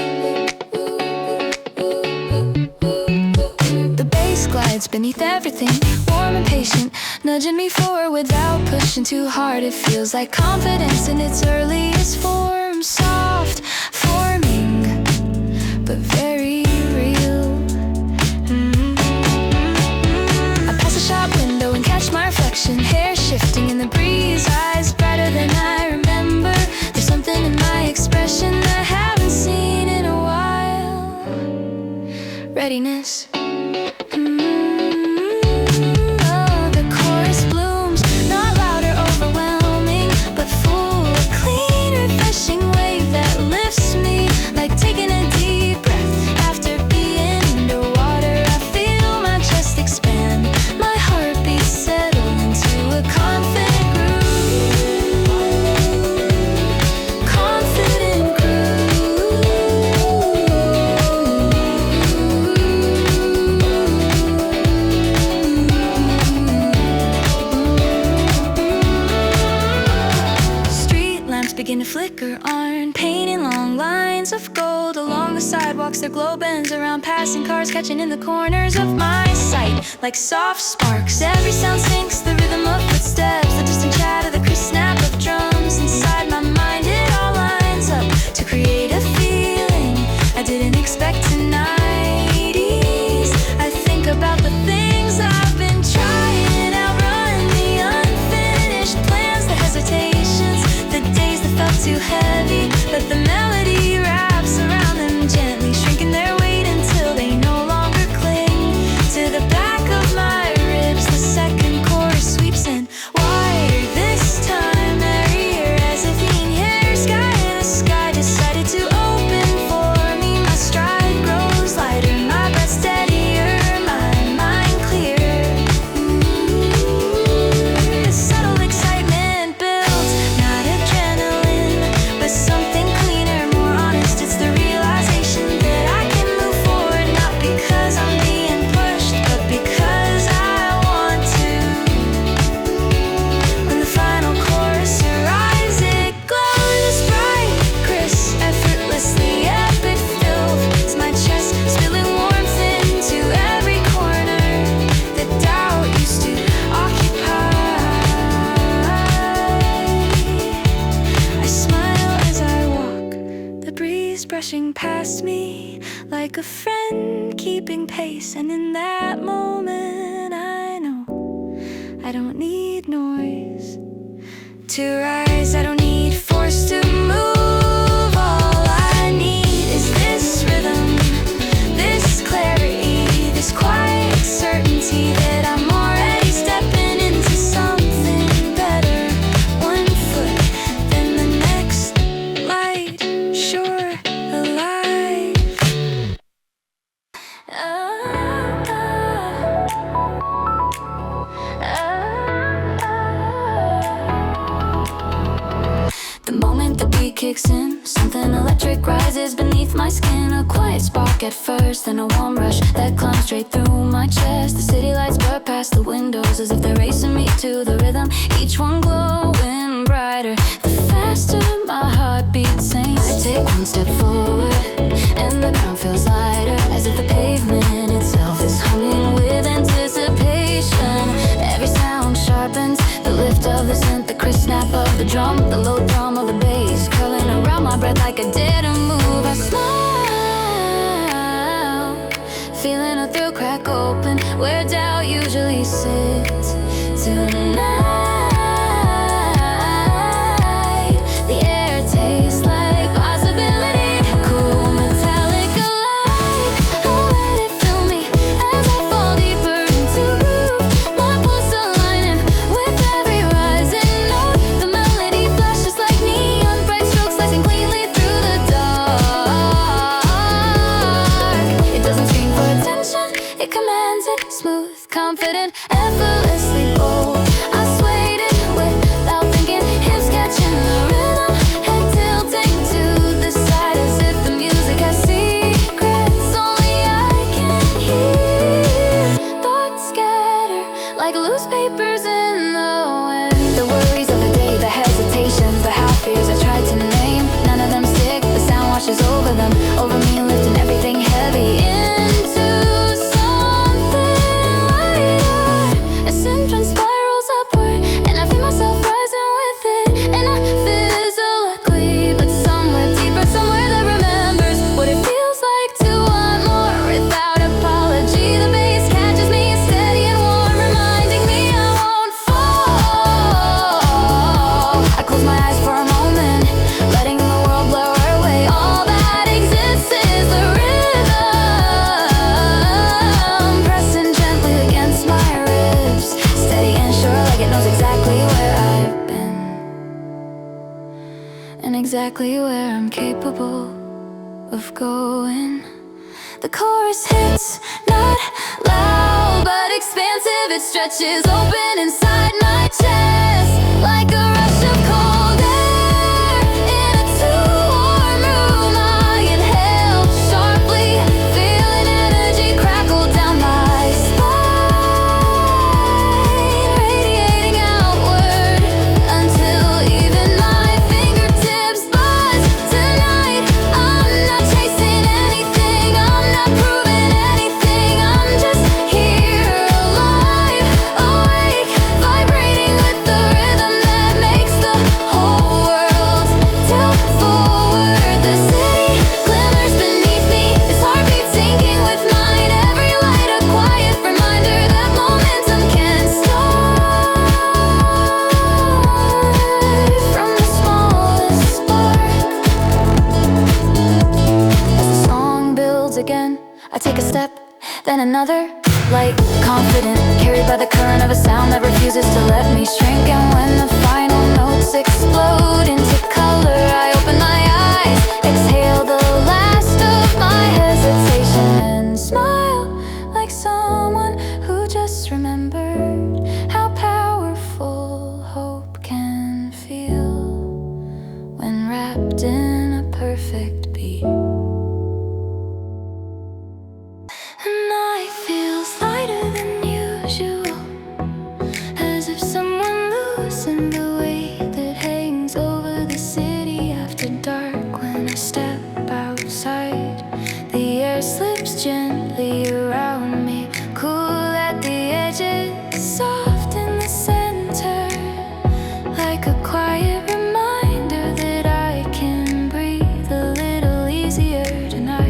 The bass glides beneath everything, warm and patient, nudging me forward without pushing too hard. It feels like confidence in its earliest form, soft, forming, but very real. I pass a shop window and catch my reflection, hair shifting in the breeze, eyes brighter than I remember. There's something in my expression I haven't seen in a while. Readiness. The chorus blooms, not loud or overwhelming, but full, a clean, refreshing wave that lifts sidewalks, their glow bends around passing cars, catching in the corners of my sight like soft sparks. Every sound syncs the rhythm of footsteps, the distant chatter, the crisp snap of drums. Inside my mind it all lines up to create a feeling I didn't expect tonight. Ease, I think about the things I've been trying, outrun the unfinished plans, the hesitations, the days that felt too heavy, but the melody wraps around them gently, shrinking their weight until they no longer cling to the back of my ribs. The second chorus sweeps in wider this time, merrier as if the hair sky in the sky decided to open for me. My stride grows lighter, my breath steadier, my mind clear. The subtle excitement builds, not adrenaline, but something cleaner, more honest. It's the realization that I can move forward, not because I'm being pushed, but because I want to. When the final chorus arrives, it glows bright, crisp, effortlessly epic, fills my chest, spilling warmth into every corner that doubt used to occupy. I smile as I walk, the breeze brushing past me like a friend keeping pace, and in that moment I know I don't need noise to rise, I don't need force to move. All I need is this rhythm, this clarity, this quiet certainty that I'm already stepping into something better. One foot, then the next, light, sure, alive. The moment the beat kicks in, something electric rises beneath my skin. A quiet spark at first, then a warm rush that climbs straight through my chest. The city lights blur past the windows as if they're racing me to the rhythm, each one glowing brighter. The faster my heartbeat sinks, I take one step forward and the ground feels lighter, as if the pavement itself is humming with anticipation. Every sound sharpens, the lift of the synth, the crisp snap of the drum, the low thrum of the bass curling around my breath like I dare to move. I smile, feeling a thrill crack open where doubt usually sits. Tonight, the air tastes like possibility, cool metallic alike. I'll let it fill me as I fall deeper into groove, my pulse aligning with every rising note. The melody flashes like neon, bright strokes slicing cleanly through the dark. It doesn't scream for attention, it commands it, smooth, confident, effortlessly bold. I swayed it without thinking, hips catching the rhythm, head tilting to the side as if the music has secrets only I can hear. Thoughts scatter like loose papers in the wind. The worries of the day, the hesitations, the half fears I tried to name, none of them stick. The sound washes over them, over me, lifting everything heavy into something lighter. A symptom spirals upward, and I feel myself rising with it. And I fizzle quickly, but somewhere deeper, somewhere that remembers what it feels like to want more without apology. The bass catches me steady and warm, reminding me I won't fall. I close my eyes for a moment, letting the world blur away. All that exists is the rhythm, pressing gently against my ribs, steady and sure like it knows exactly where I've been and exactly where I'm capable of going. The chorus hits, not loud but expansive. It stretches open inside my chest like a rush of cold air in a too warm room. I inhale sharply, feeling energy crackle down my spine, radiating outward until even my fingertips buzz. Tonight I'm not chasing anything, lost in the way that hangs over the city after dark. When I step outside, the air slips gently around me, cool at the edges, soft in the center, like a quiet reminder that I can breathe a little easier tonight.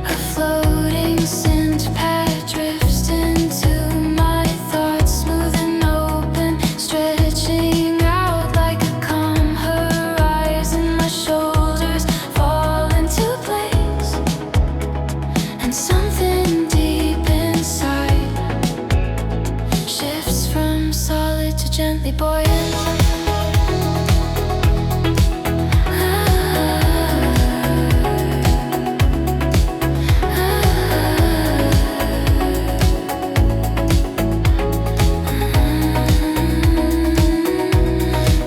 A floating scent pad drifts into my thoughts, smooth and open, stretching out like a calm horizon. My shoulders fall into place, and something deep inside shifts from solid to gently buoyant.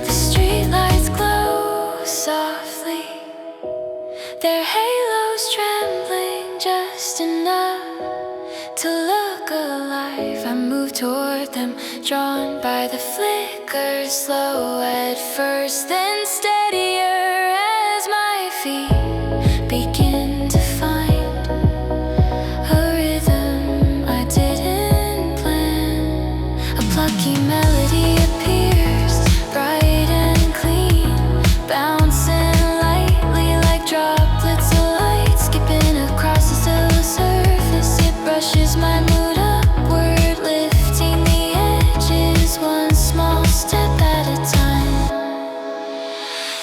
The streetlights glow softly, their halos trembling just enough to look alive. I move toward them, drawn by the flicker, slow at first, then steadier as my feet begin to find a rhythm I didn't plan. A plucky melody appears, bright and clean, bouncing lightly like droplets of light, skipping across the still surface. It brushes my mood upward, lifting the edges one small step at a time.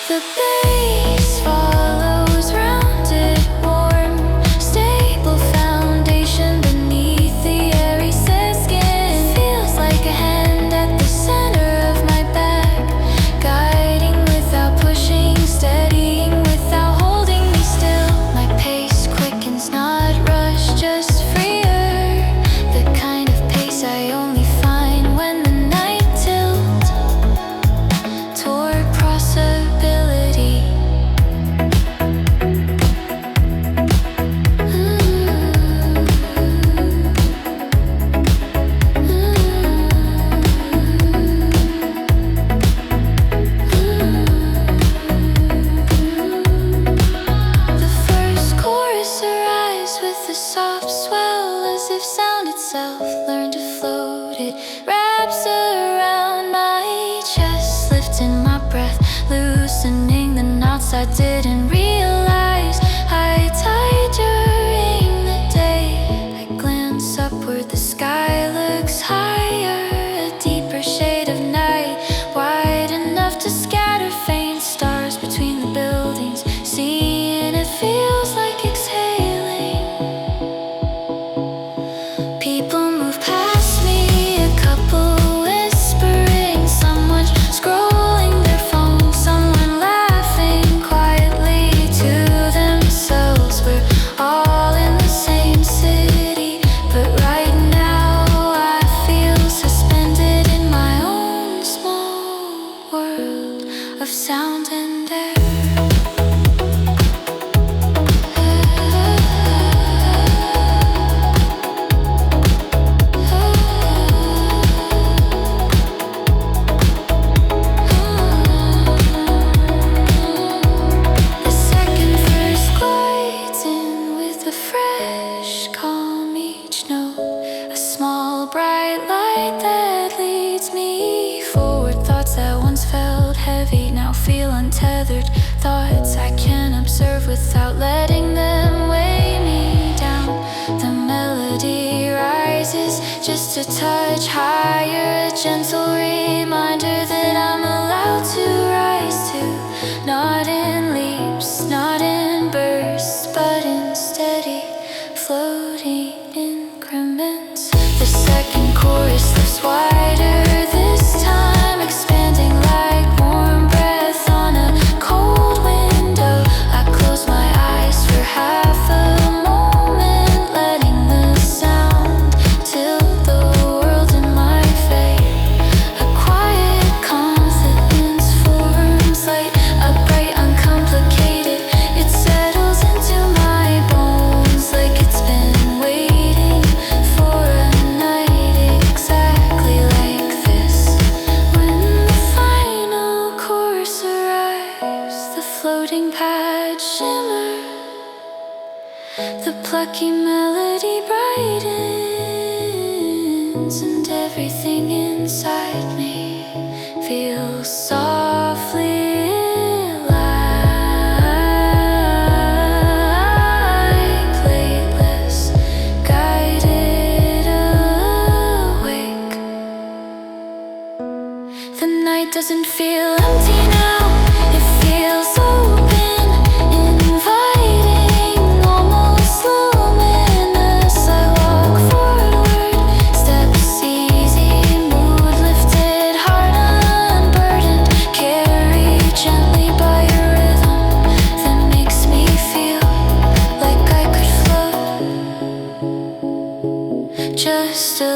The bass follows, rounded, warm, stable foundation beneath the airy set skin. Feels like a hand at the center of my back, guiding without pushing, steadying without holding me still. My pace quickens, not rush, just freer, the kind of pace I only find when the night tilts toward possibility. The first chorus arrives with a soft swell, as if sound itself learned to float. It wraps around my chest, lifting my breath, loosening the knots I didn't realize I tied during the day. I glance upward, the sky looks higher, a deeper shade of night, wide enough to scatter faint stars between the buildings. Seeing it feels like exhaling. People move past me, a couple whispering, someone scrolling their phone, someone laughing quietly to themselves. We're all in the same city, but right now I feel suspended in my own small world of sound and air. The second verse glides in with a fresh, calm each note, a small bright light that leads me forward. Thoughts that once felt heavy now feel untethered, thoughts I can observe without letting them weigh me down. The melody rises just a touch higher, a gentle reminder that I'm allowed to rise to, not in leaps, not in bursts, but in steady, floating increments. The second chorus lifts wider, this time expanding like warm breath on a cold window. I close my eyes for half a moment, letting the sound tilt the world in my fate. A quiet confidence forms, light, upright, uncomplicated. It settles into my bones like it's The plucky melody brightens, and everything inside me feels softly like weightless, guided awake. The night doesn't feel empty now, it feels open, inviting, almost luminous. I walk forward, steps easy, mood lifted, heart unburdened, carried gently by a rhythm that makes me feel like I could float just a